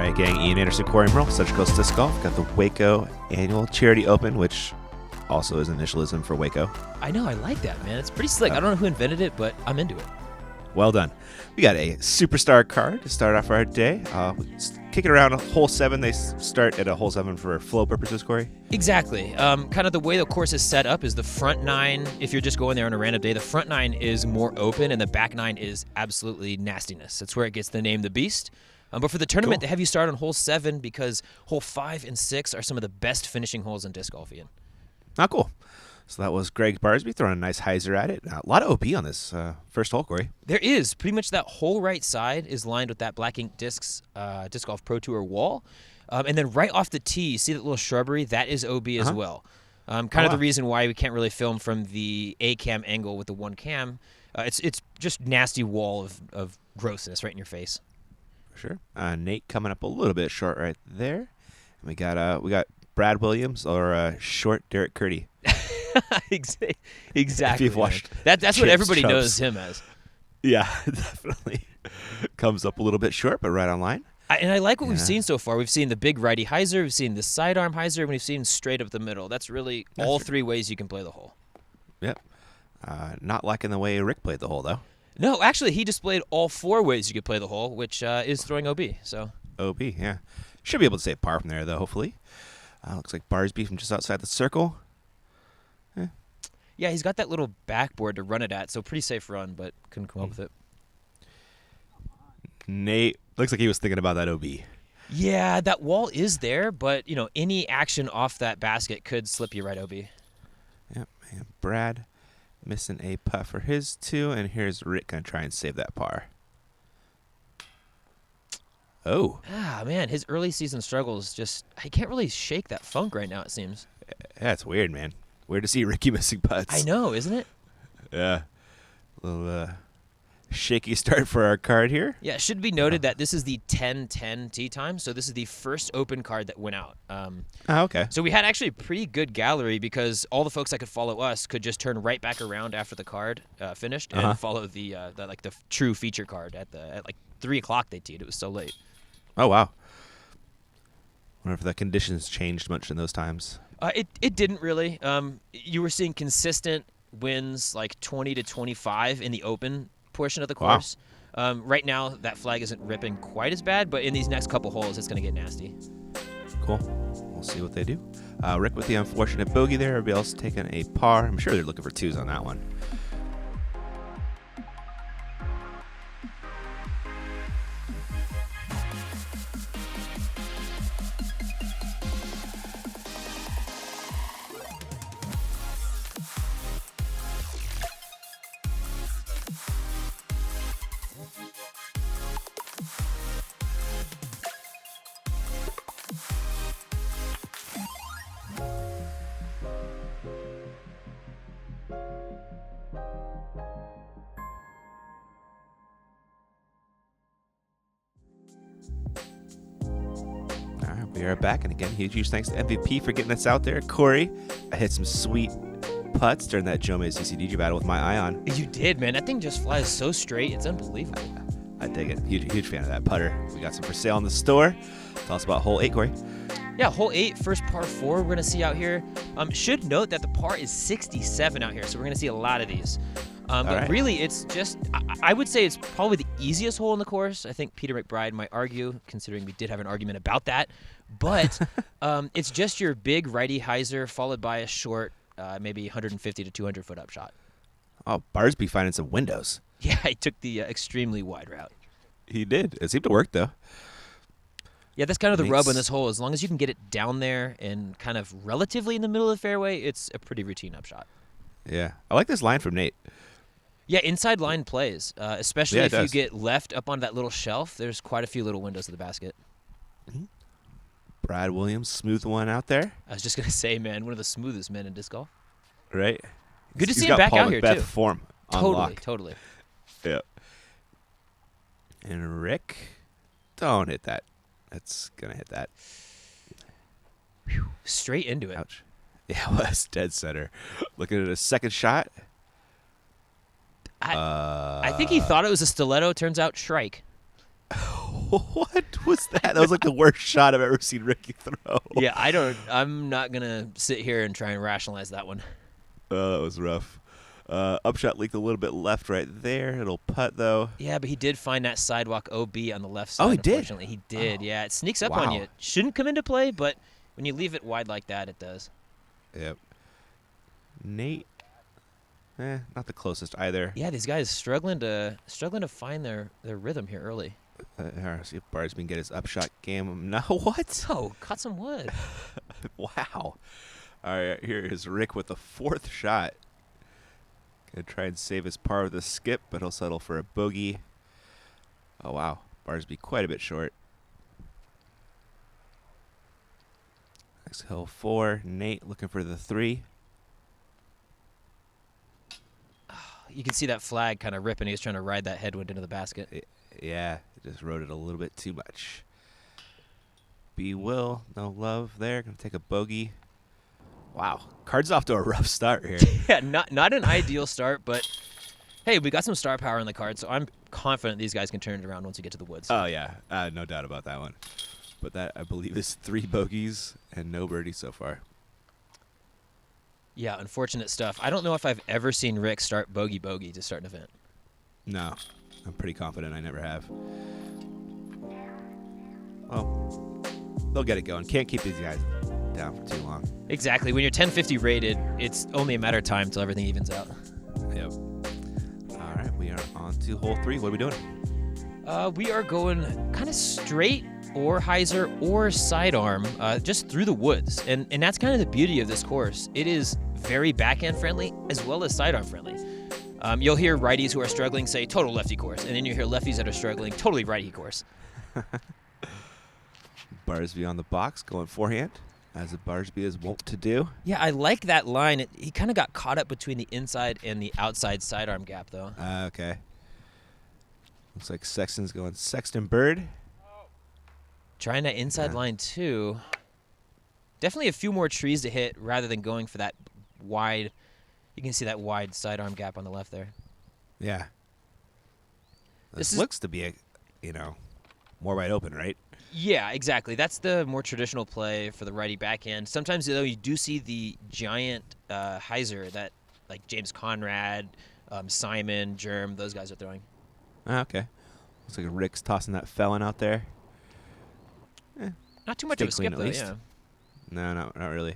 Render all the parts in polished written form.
right, gang. Ian Anderson, Corey Merle, Central Coast Disc Golf. Got the Waco Annual Charity Open, which also is initialism for Waco. I know. I like that, man. It's pretty slick. I don't know who invented it, but I'm into it. Well done. We got a superstar card to start off our day. Kick it around hole 7. They start at a hole 7 for flow purposes, Corey. Exactly. Kind of the way the course is set up is the front 9, if you're just going there on a random day, the front 9 is more open and the back 9 is absolutely nastiness. That's where it gets the name The Beast. But for the tournament, They have you start on hole 7 because hole 5 and 6 are some of the best finishing holes in disc golf, Ian. Ah, cool. So that was Greg Barsby throwing a nice hyzer at it. A lot of OB on this first hole, Corey. There is. Pretty much that whole right side is lined with that Black Ink Discs Disc Golf Pro Tour wall. And then right off the tee, you see that little shrubbery? That is OB as well. The reason why we can't really film from the A-cam angle with the one cam. It's just nasty wall of grossness right in your face. For sure. Nate coming up a little bit short right there. And we got Brad Williams or short Derek Curdy. Exactly. If you've watched that's what everybody knows him as. Yeah, definitely. Comes up a little bit short, but right on line. And I like what we've seen so far. We've seen the big righty hyzer, we've seen the sidearm hyzer, and we've seen straight up the middle. That's really all 3 ways you can play the hole. Yep. Not liking the way Rick played the hole, though. No, actually, he displayed all 4 ways you could play the hole, which is throwing OB. So OB, yeah. Should be able to save par from there, though, hopefully. Looks like Barsby from just outside the circle. Yeah, he's got that little backboard to run it at, so pretty safe run, but couldn't come up with it. Nate, looks like he was thinking about that OB. Yeah, that wall is there, but, any action off that basket could slip you right OB. Yep, and Brad missing a putt for his 2, and here's Rick going to try and save that par. Oh. Man, his early season struggles he can't really shake that funk right now, it seems. That's weird, man. Weird to see Ricky missing putts. I know, isn't it? Yeah. A little shaky start for our card here. Yeah, it should be noted that this is the 10-10 tee time, so this is the first open card that went out. Okay. So we had actually a pretty good gallery because all the folks that could follow us could just turn right back around after the card finished and follow the true feature card at 3 o'clock they teed. It was so late. Oh, wow. Wonder if the conditions changed much in those times. It didn't really. You were seeing consistent wins like 20 to 25 in the open portion of the course. Wow. Right now, that flag isn't ripping quite as bad, but in these next couple holes, it's going to get nasty. Cool. We'll see what they do. Rick with the unfortunate bogey there. Everybody else taking a par. I'm sure they're looking for 2s on that one. We are back, and again, huge thanks to MVP for getting us out there. Corey, I hit some sweet putts during that Joe Mays CCDG battle with my ion. You did, man. That thing just flies so straight. It's unbelievable. I dig it. Huge fan of that putter. We got some for sale in the store. Tell us about hole 8, Corey. Yeah, hole 8, first par 4 we're going to see out here. Should note that the par is 67 out here, so we're going to see a lot of these. But really, it's just, I would say it's probably the easiest hole in the course. I think Peter McBride might argue, considering we did have an argument about that. But it's just your big righty hyzer followed by a short, maybe 150 to 200 foot up shot. Oh, Barsby finding some windows. Yeah, he took the extremely wide route. He did. It seemed to work, though. Yeah, that's kind of the rub on this hole. As long as you can get it down there and kind of relatively in the middle of the fairway, it's a pretty routine upshot. Yeah. I like this line from Nate. Yeah, inside line plays, especially if you get left up on that little shelf. There's quite a few little windows to the basket. Mm-hmm. Brad Williams, smooth one out there. I was just going to say, man, one of the smoothest men in disc golf. Right. Good to see him back out here, too. Form on lock. Totally. Yeah. And Rick, don't hit that. That's going to hit that. Whew. Straight into it. Ouch. Yeah, it was dead center. Looking at a second shot. I think he thought it was a stiletto. Turns out, shrike. What was that? That was like the worst shot I've ever seen Ricky throw. Yeah, I'm not gonna sit here and try and rationalize that one. Oh, that was rough. Upshot leaked a little bit left right there. It'll putt, though. Yeah, but he did find that sidewalk OB on the left side. Oh, he did? Unfortunately, he did. Oh. Yeah, it sneaks up on Wow. you. Shouldn't come into play, but when you leave it wide like that, it does. Yep. Nate. Not the closest either. Yeah, these guys struggling to find their rhythm here early. See if Barsby can get his upshot game. No, what? Oh, caught some wood. Wow. All right, here is Rick with the fourth shot. Gonna try and save his par with a skip, but he'll settle for a bogey. Oh, wow. Barsby quite a bit short. Next hole 4. Nate looking for the 3. You can see that flag kind of ripping. He was trying to ride that headwind into the basket. Yeah, just rode it a little bit too much. B. Will, no love there. Gonna take a bogey. Wow, card's off to a rough start here. Yeah, not an ideal start, but hey, we got some star power in the card, so I'm confident these guys can turn it around once we get to the woods. Oh yeah, no doubt about that one. But that, I believe, is 3 bogeys and no birdies so far. Yeah, unfortunate stuff. I don't know if I've ever seen Rick start bogey to start an event. No, I'm pretty confident I never have. Well, they'll get it going. Can't keep these guys down for too long. Exactly. When you're 1050 rated, it's only a matter of time till everything evens out. Yep. All right, we are on to hole 3. What are we doing? We are going kind of straight or hyzer or sidearm, just through the woods. And that's kind of the beauty of this course. It is very backhand friendly as well as sidearm friendly. You'll hear righties who are struggling say total lefty course, and then you hear lefties that are struggling totally righty course. Barsby on the box, going forehand, as a Barsby is wont to do. Yeah, I like that line. He kind of got caught up between the inside and the outside sidearm gap, though. Okay. Looks like Sexton's going Sexton bird. Trying that inside line, too. Definitely a few more trees to hit rather than going for that wide. You can see that wide sidearm gap on the left there. Yeah. This looks to be more wide open, right? Yeah, exactly. That's the more traditional play for the righty backhand. Sometimes, though, you do see the giant hyzer that, like James Conrad, Simon, Germ, those guys are throwing. Okay. Looks like Rick's tossing that felon out there. Not too much Stay of a skip, clean at though, least. yeah. No, not really.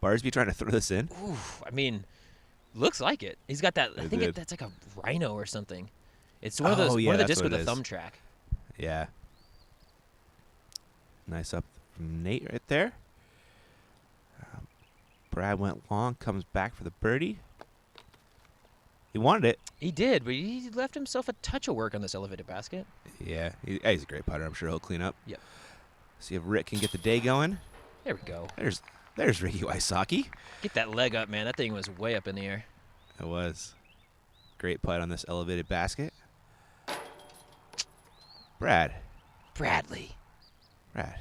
Barsby trying to throw this in. Ooh, I mean, looks like it. He's got that. I think did. that's like a rhino or something. It's one of Oh, those. yeah, one of the that's discs what with it a is. thumb track. Yeah. Nice up from Nate right there. Brad went long, comes back for the birdie. He wanted it. He did, but he left himself a touch of work on this elevated basket. Yeah, he's a great putter. I'm sure he'll clean up. Yep. See if Rick can get the day going. There we go. There's Ricky Wysocki. Get that leg up, man. That thing was way up in the air. It was. Great putt on this elevated basket. Bradley. Brad.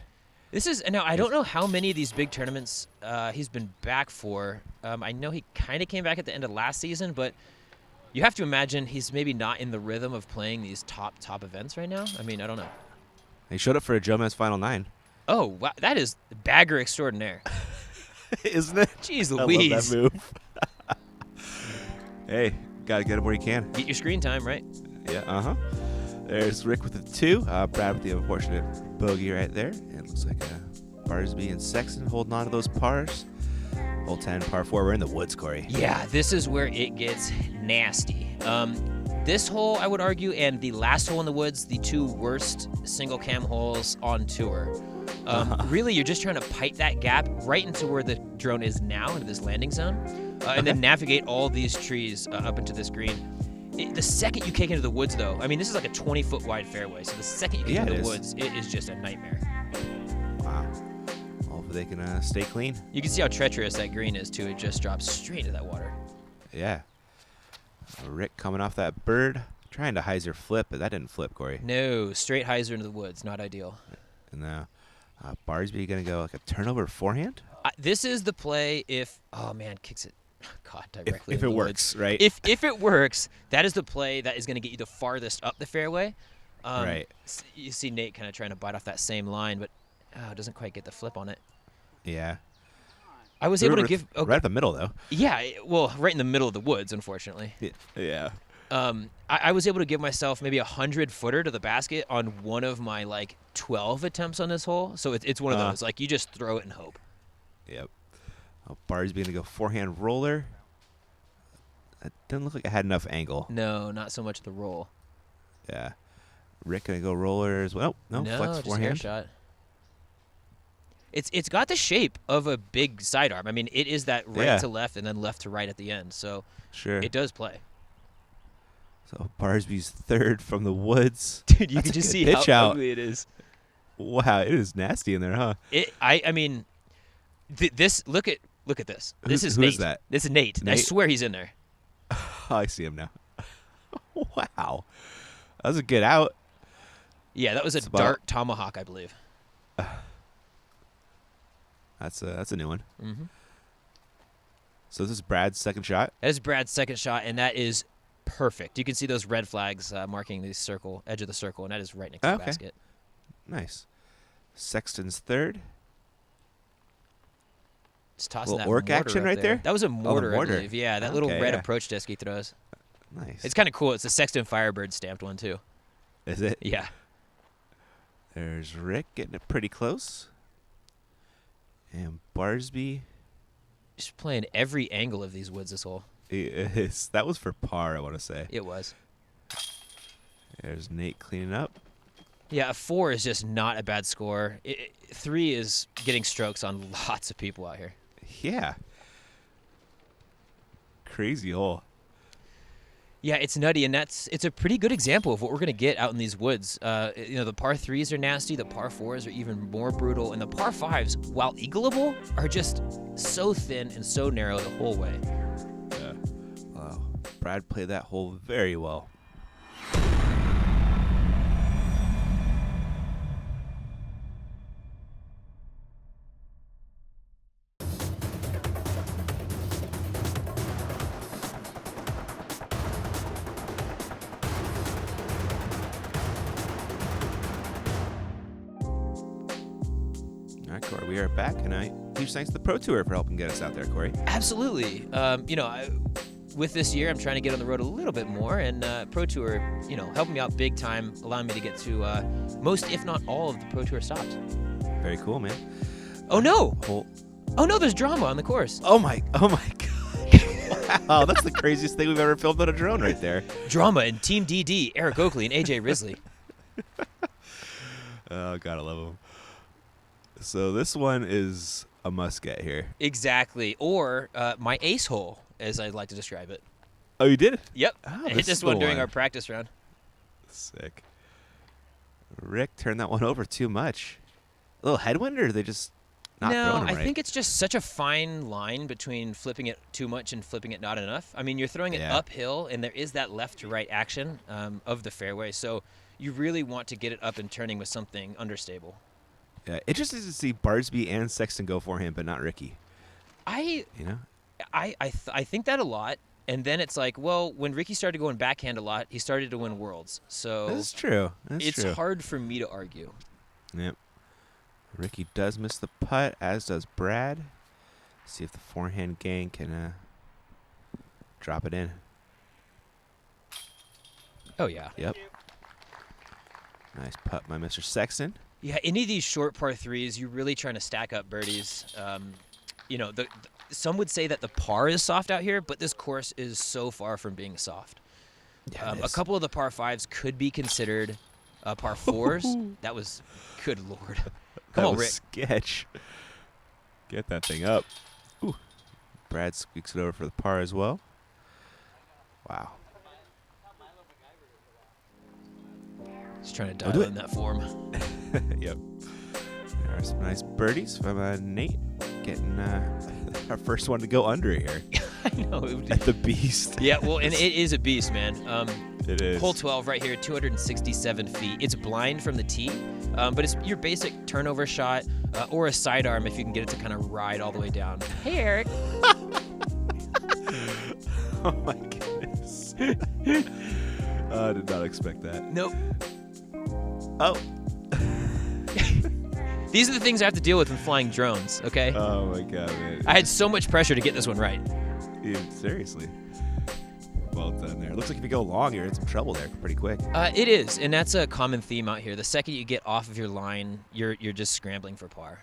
This is now. I don't know how many of these big tournaments he's been back for. I know he kind of came back at the end of last season, but you have to imagine he's maybe not in the rhythm of playing these top events right now. I mean, I don't know. He showed up for a Jomez Final 9. Oh, wow, that is bagger extraordinaire. Isn't it? Jeez I Louise. love that move. Hey, gotta get him where you can. Get your screen time, right? Yeah, There's Rick with the 2. Brad with the unfortunate bogey right there. And it looks like Barsby and Sexton holding on to those pars. Hole 10, par 4. We're in the woods, Corey. Yeah, this is where it gets nasty. This hole, I would argue, and the last hole in the woods, the 2 worst single cam holes on tour. Really, you're just trying to pipe that gap right into where the drone is now, into this landing zone, and then navigate all these trees up into this green. The second you kick into the woods, though, I mean, this is like a 20-foot wide fairway, so the second you kick into the woods, it is just a nightmare. Wow. Hopefully they can stay clean. You can see how treacherous that green is, too. It just drops straight into that water. Yeah. Rick coming off that bird. Trying to hyzer flip, but that didn't flip, Corey. No, straight hyzer into the woods. Not ideal. No. Barsby going to go like a turnover forehand? This is the play if, oh, man, kicks it. God, directly if in it the works, woods. right? If it works, that is the play that is going to get you the farthest up the fairway. Right. You see Nate kind of trying to bite off that same line, but doesn't quite get the flip on it. Yeah. I was able to give right at the middle though. Yeah, well, right in the middle of the woods, unfortunately. Yeah. I was able to give myself maybe 100-footer to the basket on one of my 12 attempts on this hole. So it's one of those you just throw it and hope. Yep. Oh, Barsby gonna go forehand roller. It didn't look like it had enough angle. No, not so much the roll. Yeah. Rick gonna go roller as well. No, flex just forehand. air shot. It's got the shape of a big sidearm. I mean, it is that right to left and then left to right at the end. So sure, it does play. So Barsby's third from the woods. Dude, you can just see how ugly it is. Wow, it is nasty in there, huh? I mean, this look at this. This is Nate. Who's that? This is Nate. I swear he's in there. Oh, I see him now. Wow, that was a good out. Yeah, that was a dart tomahawk, I believe. That's a new one. Mm-hmm. So this is Brad's second shot? That is Brad's second shot, and that is perfect. You can see those red flags marking the edge of the circle, and that is right next to the basket. Nice. Sexton's third. Just tossing that orc action right there. That was a mortar, mortar. I believe. Yeah, that little red approach disc he throws. Nice. It's kind of cool. It's the Sexton Firebird stamped one, too. Is it? Yeah. There's Rick getting it pretty close. And Barsby. Just playing every angle of these woods this hole. That was for par, I want to say. It was. There's Nate cleaning up. Yeah, a 4 is just not a bad score. 3 is getting strokes on lots of people out here. Yeah. Crazy hole. Yeah, it's nutty, and it's a pretty good example of what we're going to get out in these woods. The par 3s are nasty, the par 4s are even more brutal, and the par 5s, while eagleable, are just so thin and so narrow the whole way. Yeah. Wow. Brad played that hole very well. All right, Corey, we are back, and huge thanks to the Pro Tour for helping get us out there, Corey. Absolutely. With this year, I'm trying to get on the road a little bit more, and Pro Tour, helping me out big time, allowing me to get to most, if not all, of the Pro Tour stops. Very cool, man. Oh no! Oh no! There's drama on the course. Oh my God! Wow, that's the craziest thing we've ever filmed on a drone, right there. Drama in Team DD, Eric Oakley and AJ Risley. Oh, gotta love them. So this one is a must get here. Exactly, or my ace hole, as I'd like to describe it. Oh, you did? Yep. Oh, I hit this one during our practice round. Sick. Rick turned that one over too much. A little headwind, or are they just not throwing them right? I think it's just such a fine line between flipping it too much and flipping it not enough. I mean, you're throwing it uphill, and there is that left to right action of the fairway, so you really want to get it up and turning with something understable. Yeah, interesting to see Barsby and Sexton go for him, but not Ricky. I think that a lot, and then it's like, well, when Ricky started going backhand a lot, he started to win Worlds. So that's true. It's hard for me to argue. Yep. Ricky does miss the putt, as does Brad. See if the forehand gang can drop it in. Oh yeah. Yep. Nice putt by Mr. Sexton. Yeah, any of these short par 3s, you're really trying to stack up birdies. Some would say that the par is soft out here, but this course is so far from being soft. Yeah, a couple of the par 5s could be considered par 4s. That was, good Lord. Come on, Rick. Sketch. Get that thing up. Ooh. Brad squeaks it over for the par as well. Wow. Just trying to dial in that form. Yep. There are some nice birdies from Nate getting our first one to go under here. I know. At the Beast. Yeah, well, and it is a beast, man. It is. Hole 12 right here, 267 feet. It's blind from the tee, but it's your basic turnover shot or a sidearm if you can get it to kind of ride all the way down. Hey, Eric. Oh, my goodness. I did not expect that. Nope. Oh. These are the things I have to deal with when flying drones, okay? Oh, my God, man. I had so much pressure to get this one right. Yeah, seriously. Well done there. Looks like if you go long, you're in some trouble there pretty quick. It is, and that's a common theme out here. The second you get off of your line, you're just scrambling for par.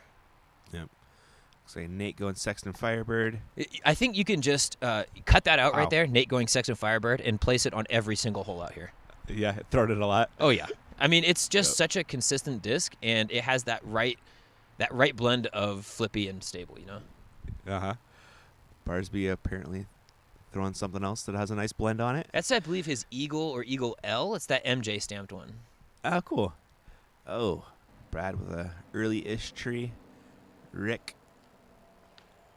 Yep. Looks like Nate going Sexton Firebird. I think you can just cut that out Wow. right there, Nate going Sexton Firebird, and place it on every single hole out here. Yeah, throwing it a lot. Oh, yeah. I mean, it's just Yep. such a consistent disc, and it has that right blend of flippy and stable, you know? Uh-huh. Barsby apparently throwing something else that has a nice blend on it. That's, I believe, his Eagle or Eagle L. It's that MJ stamped one. Oh, cool. Oh, Brad with a early-ish tree. Rick.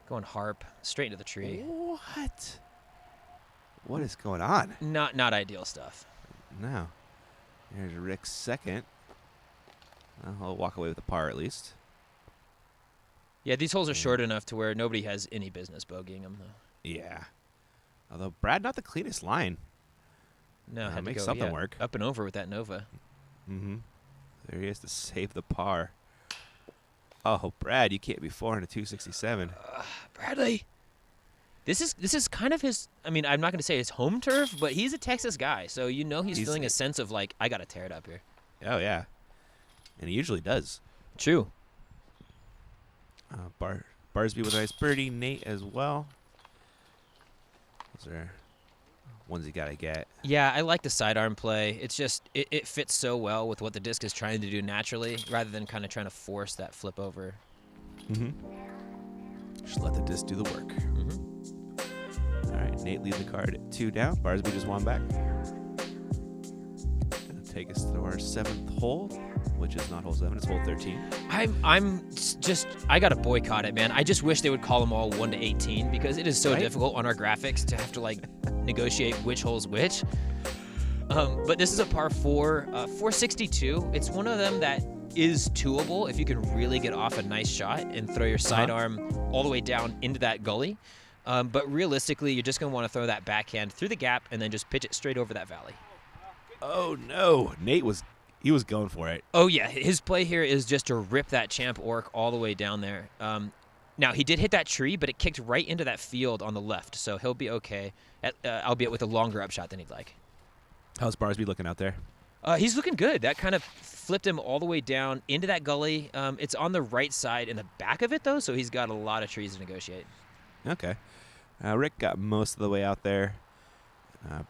Going harp, straight into the tree. What? What is going on? Not ideal stuff. No. Here's Rick's second. Well, I'll walk away with a par at least. Yeah, these holes are short enough to where nobody has any business bogeying them, though. Yeah. Although Brad, not the cleanest line. No, had to make go, something work. up and over with that Nova. Mm-hmm. There he is to save the par. Oh, Brad, you can't be 4 in a 267. Bradley. This is kind of his. I mean, I'm not going to say his home turf, but he's a Texas guy, so you know he's feeling a sense of like, I got to tear it up here. Oh yeah, and he usually does. True. Barsby with a nice birdie. Nate as well. Those are ones you gotta get. Yeah, I like the sidearm play. It's just it fits so well with what the disc is trying to do naturally, rather than kind of trying to force that flip over. Mm-hmm. Just let the disc do the work. Mm-hmm. All right, Nate leads the card at 2 down. Barsby just 1 back. Gonna take us to our 7th hole, which is not hole 7, it's hole 13. I gotta boycott it, man. I just wish they would call them all 1 to 18 because it is so Right? difficult on our graphics to have to like negotiate which hole's which. But this is a par 4, 462. It's one of them that is twoable if you can really get off a nice shot and throw your sidearm all the way down into that gully. But realistically, you're just going to want to throw that backhand through the gap and then just pitch it straight over that valley. Oh no, Nate was going for it. Oh yeah, his play here is just to rip that Champ Orc all the way down there. Now he did hit that tree, but it kicked right into that field on the left, so he'll be okay, albeit with a longer upshot than he'd like. How's Barsby looking out there? He's looking good. That kind of flipped him all the way down into that gully. It's on the right side in the back of it, though, so he's got a lot of trees to negotiate. Okay. Rick got most of the way out there.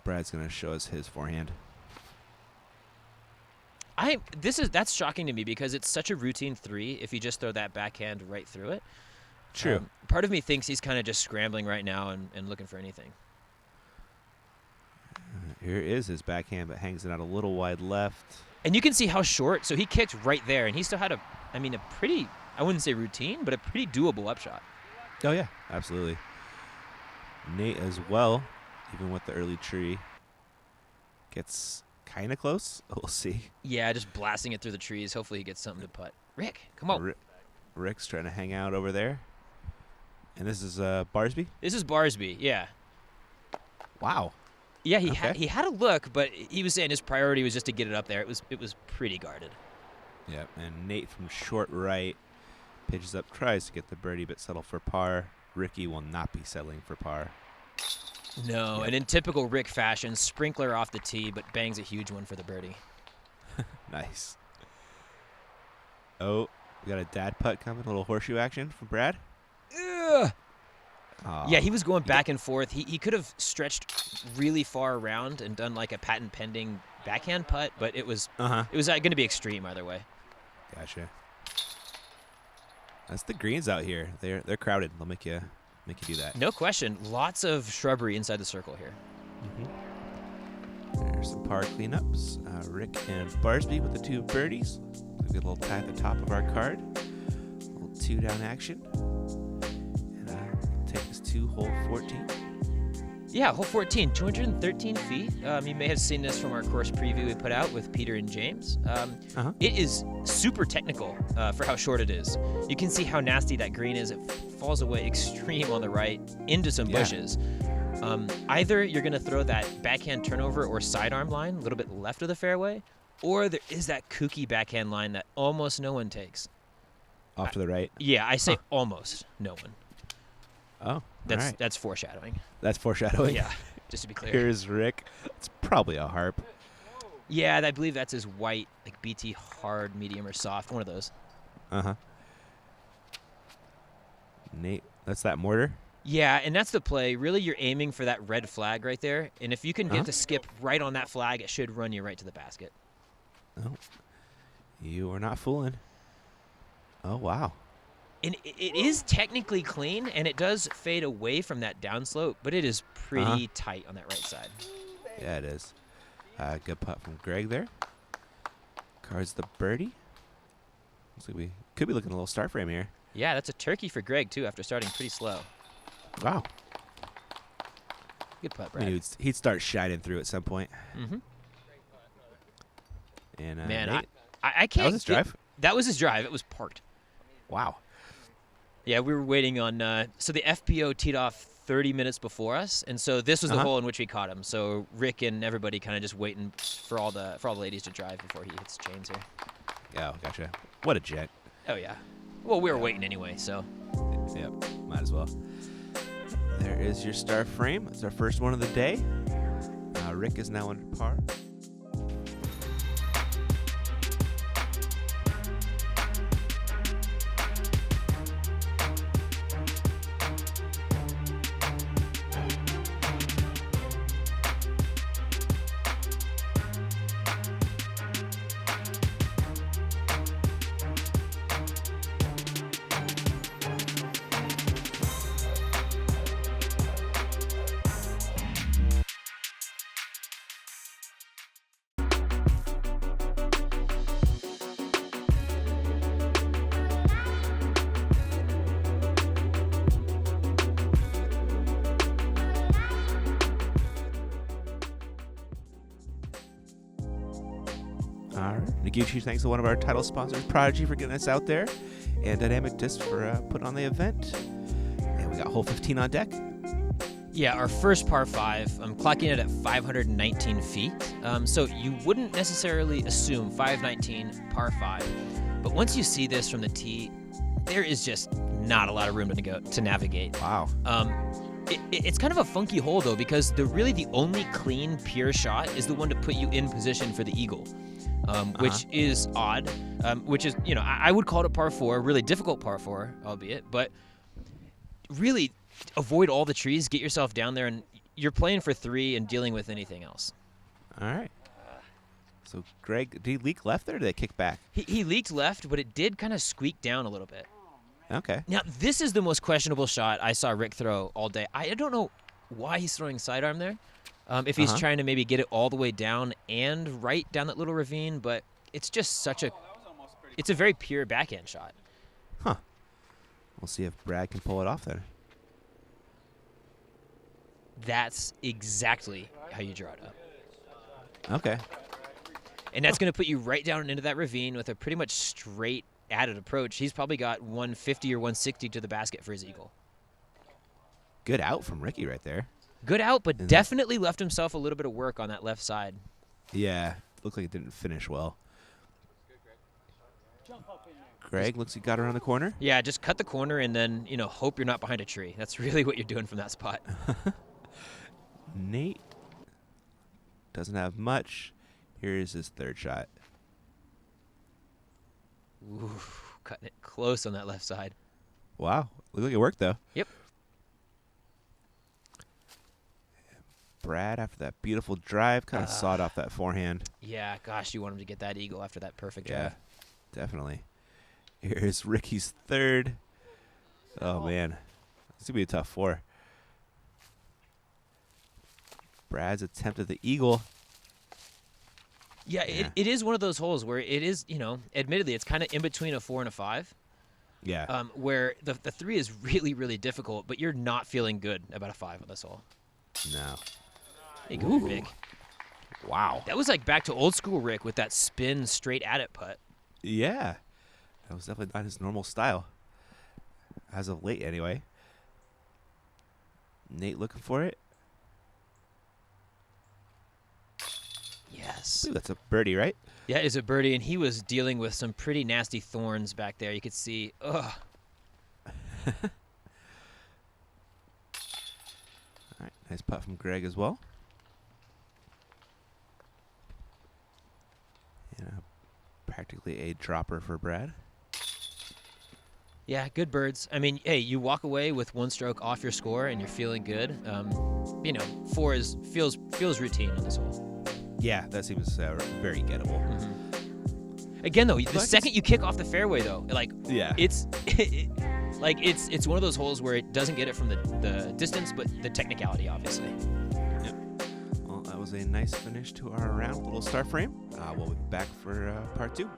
Brad's going to show us his forehand. That's shocking to me because it's such a routine 3 if you just throw that backhand right through it. True. Part of me thinks he's kind of just scrambling right now and looking for anything. Here is his backhand, but hangs it out a little wide left. And you can see how short, so he kicked right there, and he still had a pretty, I wouldn't say routine, but a pretty doable upshot. Oh, yeah, absolutely. Nate as well, even with the early tree, gets kind of close. We'll see. Yeah, just blasting it through the trees. Hopefully he gets something to putt. Rick, come on. Rick's trying to hang out over there. And this is Barsby? This is Barsby, yeah. Wow. Yeah, he had a look, but he was saying his priority was just to get it up there. It was pretty guarded. Yep, and Nate from short right pitches up, tries to get the birdie, but settle for par. Ricky will not be settling for par. No, and in typical Rick fashion, sprinkler off the tee, but bangs a huge one for the birdie. Nice. Oh, we got a dad putt coming, a little horseshoe action from Brad. Ugh. Oh, Yeah, he was going back and forth. He could have stretched really far around and done like a patent pending backhand putt, but it was going to be extreme either way. Gotcha. That's the greens out here. They're crowded. They'll make you do that. No question. Lots of shrubbery inside the circle here. Mm-hmm. There's some par cleanups. Rick and Barsby with the 2 birdies. We get a little tie at the top of our card. A little 2 down action. And take us to hole 14. Yeah, hole 14, 213 feet. You may have seen this from our course preview we put out with Peter and James. It is super technical for how short it is. You can see how nasty that green is. It falls away extreme on the right into some bushes. Either you're going to throw that backhand turnover or sidearm line a little bit left of the fairway, or there is that kooky backhand line that almost no one takes. Off to the right. Yeah, I say almost no one. Oh, That's foreshadowing. That's foreshadowing. Yeah, just to be clear. Here's Rick. It's probably a harp. Yeah, I believe that's his white, like BT hard, medium, or soft. One of those. Uh-huh. Nate, that's that mortar? Yeah, and that's the play. Really, you're aiming for that red flag right there. And if you can get the skip right on that flag, it should run you right to the basket. Oh, you are not fooling. Oh, wow. And it is technically clean, and it does fade away from that downslope, but it is pretty tight on that right side. Yeah, it is. Good putt from Greg there. Cards the birdie. Looks like we could be looking at a little star frame here. Yeah, that's a turkey for Greg, too, after starting pretty slow. Wow. Good putt, Brad. I mean, he'd start shining through at some point. Mm-hmm. And Man, Nate, I can't. that was his drive? That was his drive. It was parked. Wow. Yeah, we were waiting on. So the FPO teed off 30 minutes before us, and so this was the hole in which we caught him. So Rick and everybody kind of just waiting for all the ladies to drive before he hits chains here. Oh, gotcha. What a jet. Oh yeah. Well, we were waiting anyway, so. Yep, might as well. There is your star frame. It's our first one of the day. Rick is now under par. All right. A huge thanks to one of our title sponsors, Prodigy, for getting us out there, and Dynamic Disc for putting on the event. And we got hole 15 on deck. Yeah, our first par 5, I'm clocking it at 519 feet. So you wouldn't necessarily assume 519 par 5. But once you see this from the tee, there is just not a lot of room to navigate. Wow. It's kind of a funky hole, though, because the only clean, pure shot is the one to put you in position for the eagle, which is odd, which is, I would call it a par 4, really difficult par 4, albeit, but really avoid all the trees, get yourself down there, and you're playing for 3 and dealing with anything else. All right. So, Greg, did he leak left there, or did they kick back? He leaked left, but it did kind of squeak down a little bit. Okay. Now, this is the most questionable shot I saw Rick throw all day. I don't know why he's throwing sidearm there. If he's trying to maybe get it all the way down and right down that little ravine, but it's just it's a very pure backhand shot. Huh. We'll see if Brad can pull it off then. That's exactly how you draw it up. Okay. And that's going to put you right down into that ravine with a pretty much straight added approach. He's probably got 150 or 160 to the basket for his eagle. Good out from Ricky right there. Good out, but definitely left himself a little bit of work on that left side. Yeah. Looked like it didn't finish well. Greg looks like he got around the corner. Yeah, just cut the corner and then, hope you're not behind a tree. That's really what you're doing from that spot. Nate doesn't have much. Here's his third shot. Ooh, cutting it close on that left side. Wow. Looked like it worked, though. Yep. Brad, after that beautiful drive, kind of sawed off that forehand. Yeah, gosh, you want him to get that eagle after that perfect Yeah, drive. definitely. Here's Ricky's third. Oh, man. It's going to be a tough 4. Brad's attempt at the eagle. Yeah, it is one of those holes where it is, admittedly, it's kind of in between a 4 and a 5. Yeah. Where the 3 is really, really difficult, but you're not feeling good about a 5 on this hole. No. Hey, go, Rick. Wow. That was like back to old school Rick with that spin straight at it putt. Yeah. That was definitely not his normal style. As of late, anyway. Nate looking for it. Yeah, Yes. Ooh, that's a birdie, right? Yeah, it's a birdie, and he was dealing with some pretty nasty thorns back there. You could see. Ugh. All right, nice putt from Greg as well. And practically a dropper for Brad. Yeah, good birds. I mean, hey, you walk away with 1 stroke off your score, and you're feeling good. 4 feels routine on this hole. Yeah, that seems very gettable. Mm-hmm. Again, though, the second you kick off the fairway, though, it's one of those holes where it doesn't get it from the distance, but the technicality, obviously. Yep. Well, that was a nice finish to our round. Little star frame. We'll be back for part 2.